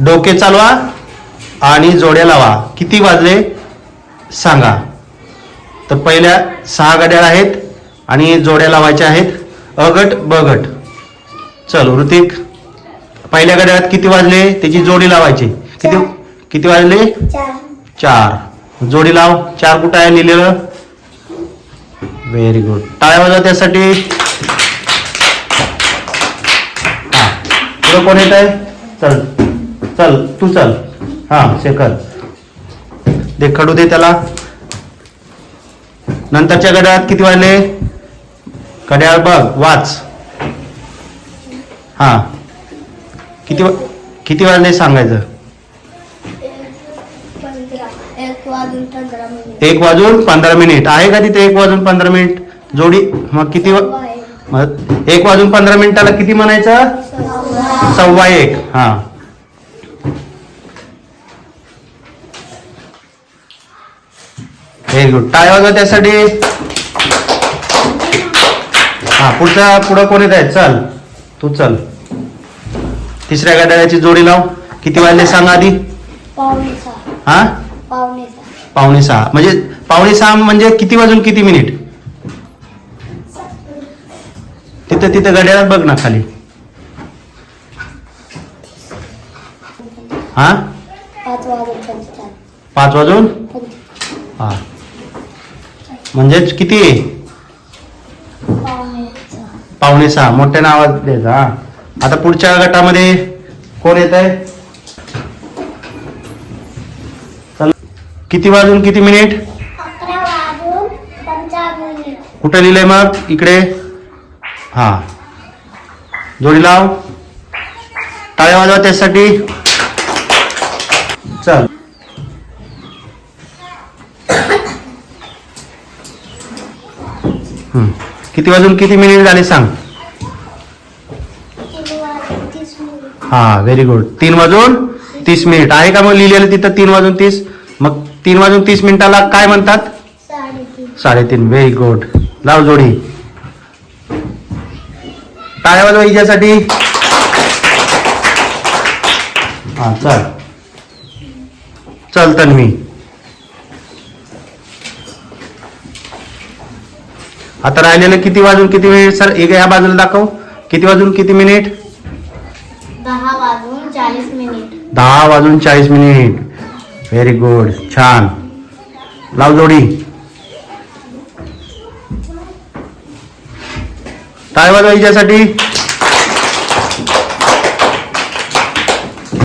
डोके चालवा आणि जोड्या लावा. किती वाजले सांगा. तर पहिल्या 6 घड्याळ आहेत आणि जोड्या लावायच्या आहेत. अ गट ब गट. चल ऋतिक, पहिल्या घड्याळात किती वाजले त्याची जोडी लावायची. किती किती वाजले 4. जोडी लाव. 4 कुठं आहे लिहिलेलं. Very good. टाळ्या वाजवा त्यासाठी. हा पुढं कोण येत आहे. चल चल तू चल. हा शेखर दे, खडू दे त्याला. नंतरच्या घड्याळात किती वाजले. घड्याळ बघ वाच. हा किती वाजले सांगायचं. 1:15 आहे का तिथे. 1:15 जोडी. मग किती 1:15 किती म्हणायचं. 1:15. हा व्हेरी गुड. टाळ्या वाजवा त्यासाठी. हा पुढं कोण येत आहे. चल तू चल. तिसऱ्या घड्याळाची जोडी लाव. किती वाजले सांगा आधी. 5:15. हा 5:15 म्हणजे 5:15 म्हणजे किती वाजून किती मिनिट. तिथं घड्याळात बघ ना खाली. हा 5 वाजून. हा म्हणजेच किती 5:15. मोठ्याने आवाज द्यायचा. हा आता पुढच्या गटामध्ये कोण येत आहे. किती वाजून किती मिनिट. 11:15. कुठं लिहिलंय मग इकडे. हा जोडी लाव. टाळ्या वाजवा त्यासाठी. चल किती वाजून किती मिनिट झाले सांग. 3:30. हा व्हेरी गुड. 3:30 आहे का मग लिहिलेलं तिथं 3:30. मग 3:30 काय म्हणतात. 3:30. Very good. लाव जोडी. टाळ्या वाजवा हिच्यासाठी. हा चल चल तन्वी. आता राहिलेलं किती वाजून किती मिनिट सर. एक या बाजूला दाखव. किती वाजून किती मिनिट. 10:40. 10:40. Very good. छान. लाव जोडी. टाळ्या वाजवा हिच्यासाठी.